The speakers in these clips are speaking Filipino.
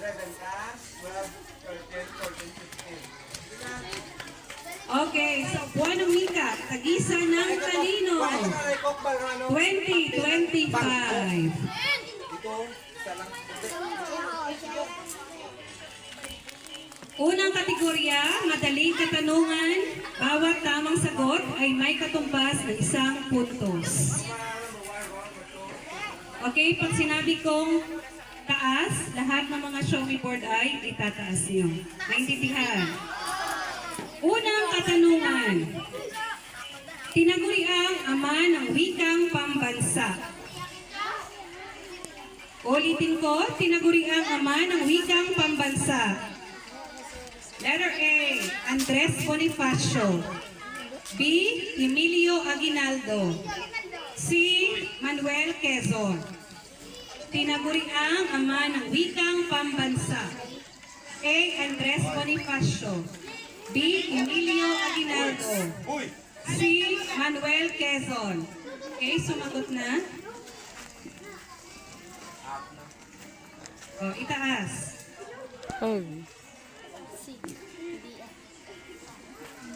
11 ka, 12, 13, 14, 15. Okay, so Buano Mika, tagisa ng kanino? 2025. Ito, isa lang. Unang kategorya, madaling katanungan. Bawat tamang sagot ay may katumbas ng 1 puntos. Okay, pag sinabi kong taas, lahat ng mga show me board ay itataas nyo. Naintindihan? Unang katanungan. Tinaguriang ama ng wikang pambansa. Ulitin ko, tinaguriang ama ng wikang pambansa. Letter A, Andres Bonifacio. B, Emilio Aguinaldo. C, Manuel Quezon. Tinaguriang ama ng wikang pambansa. A, Andres Bonifacio. B, Emilio Aguinaldo. C, Manuel Quezon. Okay, sumagot na. O, itaas.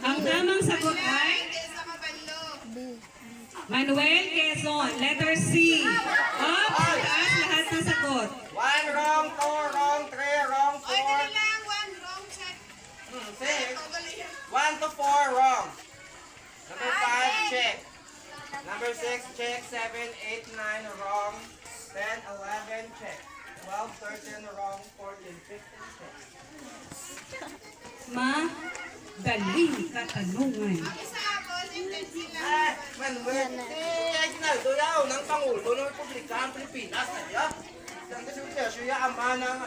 Ang tamang sagot ay Manuel Quezon, letter C. Up, taas lahat ng sagot. 1 wrong, 2 wrong, 3 wrong, 4, 6. 1 to 4 wrong. Number 5, check. Number 6, check. 7, 8, 9 wrong. 10, 11, check. 12, 13 wrong. 14, 15, check. Madaling katanungan. Manuel, Aguinaldo yaw ng Pangulo ng Republika ng Pilipinas. Kaya, siya ama ng,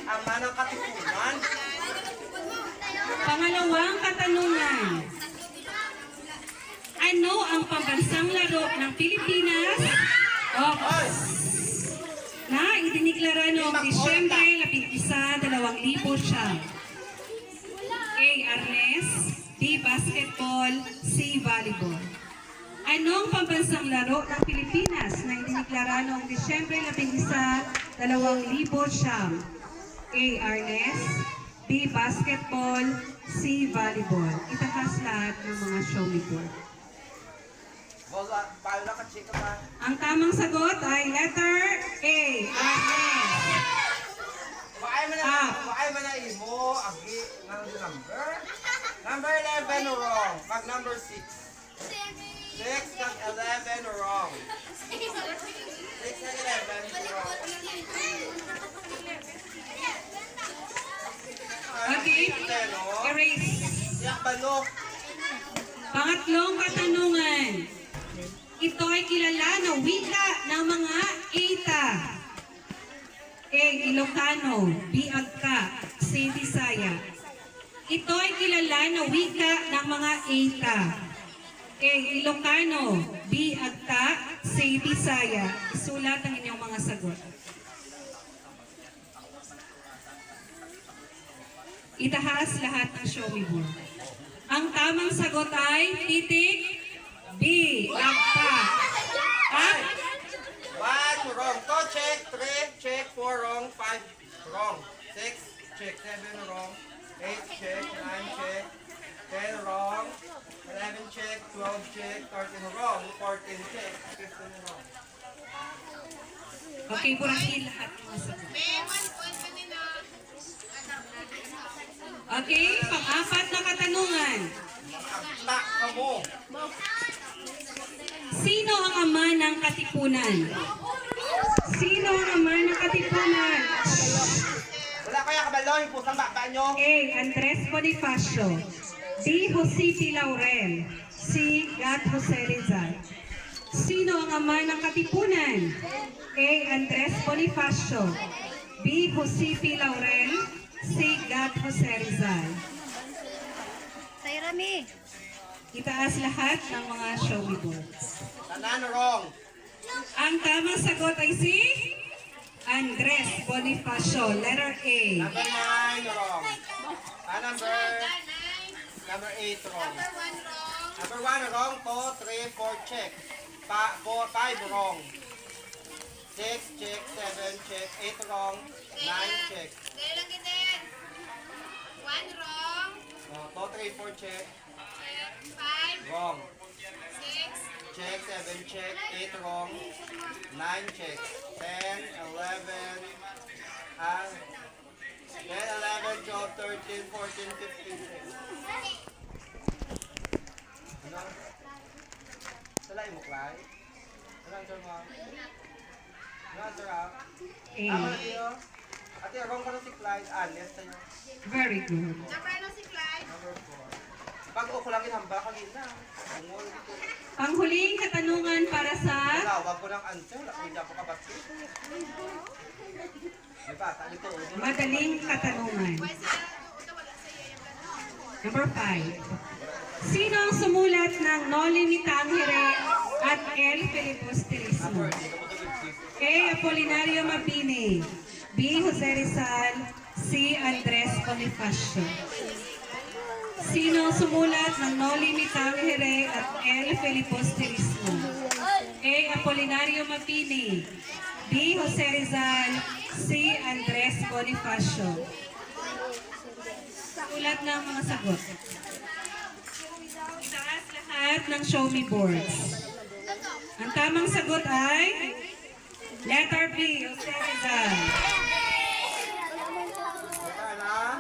ama ng Katipunan. Pangalawang katanungan. Ano ang pambansang laro ng Pilipinas? Na idiniklara noong Disyembre 11, 2000. A. Arnes. B. Basketball. C. Volleyball. Anong pambansang laro ng Pilipinas na idiniklara noong Disyembre 11, 2000? A. Arnes. B. Basketball. C. Volleyball. Itakas lahat ng mga show me board. Ang tamang sagot ay letter A. Arnes. Bakay mo na imo, agi, ng number. Number 11 wrong. Pag number 6. 6 kag 11 wrong. 6 and 11 wrong. Okay, erase. Yak balo. Pangatlong katanungan. Ito ay kilala na wika ng mga Eta. A. Ilocano. B. Agka. C. Bisaya. Ito ay kilala na wika ng mga Eta. A. Ilocano. B. Agka. C. Bisaya. Sulat ang inyong mga sagot. Itahas lahat ng show me board. Ang tamang sagot ay titik B. Agka. At 1 wrong. 2 check. 3 check. 4 wrong. 5 wrong. 6 check. 7 wrong. 8 check. 9 check. 10 wrong. 11 check. 12 check. 13 wrong. 14 check. 15 wrong. okay, burahin lahat ng mga sagot. Okay, pang-apat na katanungan. Agta ka mo. Sino ang ama ng Katipunan? Sino ang ama ng Katipunan? Wala kaya kabalo yung pusang baba nyo. A. Andres Bonifacio. B. Jose P. Laurel. C. Gat Jose Rizal. Sino ang ama ng Katipunan? A. Andres Bonifacio. B. Jose P. Laurel. C. Gat Jose Rizal. Tayo Rami. Itaas lahat ng mga show me boards. Tanan wrong. Ang tamang sagot ay si Andres Bonifacio, letter A. Number 9 wrong. Number 8 wrong. Number 1 wrong. 2, 3, 4 check. 5 wrong. 6, check, 7, check, 8 wrong, 9, check. Dahil lang din. 1 wrong. 2, 3, 4, check, Check. 5, wrong. 6, Check, 7, check, 8 wrong, 9, check, 10, 11, 10, 11, 12, 13, 14, 15, check. Ano? Salay mo, Clay? Ano answer mo? Ano answer ah? A. Lagi yun. Ate, wrong pa na si Clyde. Yes, tayo. Very good. number ano si Clyde? Number 4. Pag uko lang inhamba, kagin na. Bungol dito. Panghuling katanungan para sa Wala, wag ko ng answer. Hindi ako kabati. May bata dito. madaling katanungan. Why sila wala sa iyo yung gano'n? Number 5. Sino ang sumulat ng Noli Me Tangere at El Filibusterismo? A. Apolinario Mabini. B. Jose Rizal. C. Andres Bonifacio. Sino ang sumulat ng Noli Me Tangere at El Filibusterismo? A. Apolinario Mabini. B. Jose Rizal. C. Andres Bonifacio. Ulat ng mga sagot. Itaas lahat ng show me boards. Ang tamang sagot ay letter B, Jose Rizal. na?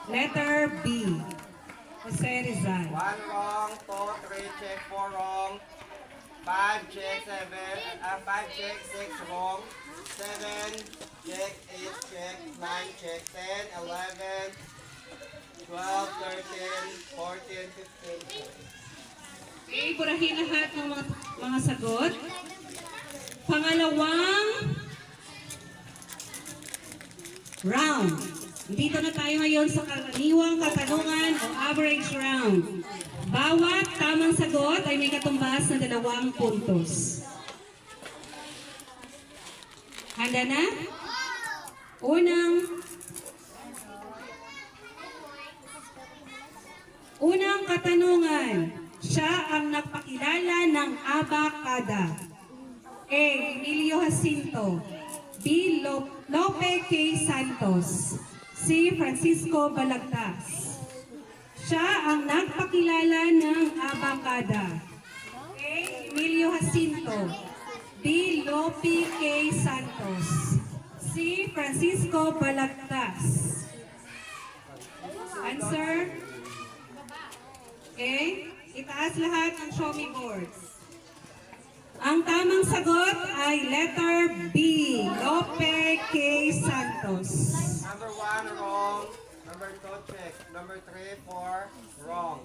Letter B, Jose Rizal. 1 wrong, 2, 3, check, 4 wrong, 5, check, 7, 5, check, 6 wrong, 7, check, 8, check, 9, check, 10, 11, 12, 13, 14, 15. Okay, burahin lahat ng mga sagot. Pangalawang round. Dito na tayo ngayon sa karaniwang katanungan o average round. Bawat tamang sagot ay may katumbas na 2 puntos. Handa na? Unang katanungan. Siya ang nagpakilala ng abakada. A. Emilio Jacinto. B. Lope K. Santos. C. Francisco Balagtas. Siya ang nagpakilala ng abakada. A. Emilio Jacinto. B. Lope K. Santos. C. Francisco Balagtas. Answer? Okay? Itaas lahat ng show me boards. Ang tamang sagot ay letter B, Lope K. Santos. Number 1 wrong, number 2 check, number 3, 4 wrong,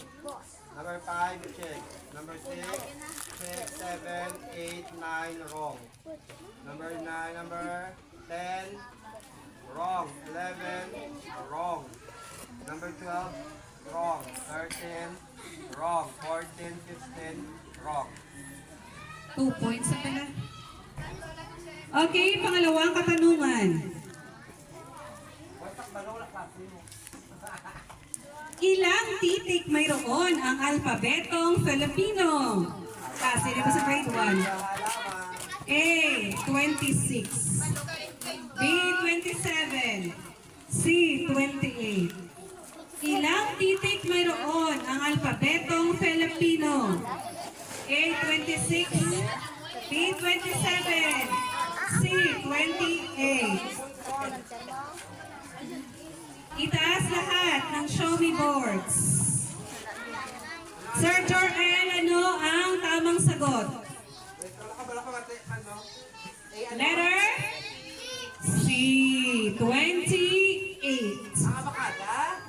number 5 check, number 6 check, 7, 8, 9 wrong, number 9, number 10 wrong, 11 wrong, number 12 wrong, 13 wrong, 14, 15 wrong. 2 points sa pala. Okay, pangalawang katanungan. Ilang titik mayroon ang alpabetong Filipino? Kasi di ba sa grade 1? A. 26. B. 27. C. 28. Ilang titik mayroon ang alpabetong Filipino? A. 26. B. 27. C. 28. Itaas lahat ng show me boards. Sir Jorel, ano ang tamang sagot? Letter C. 28.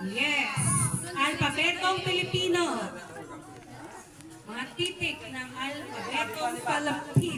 Yes. Alpabetong Pilipino. Mga titik ng alpabetong Filipino.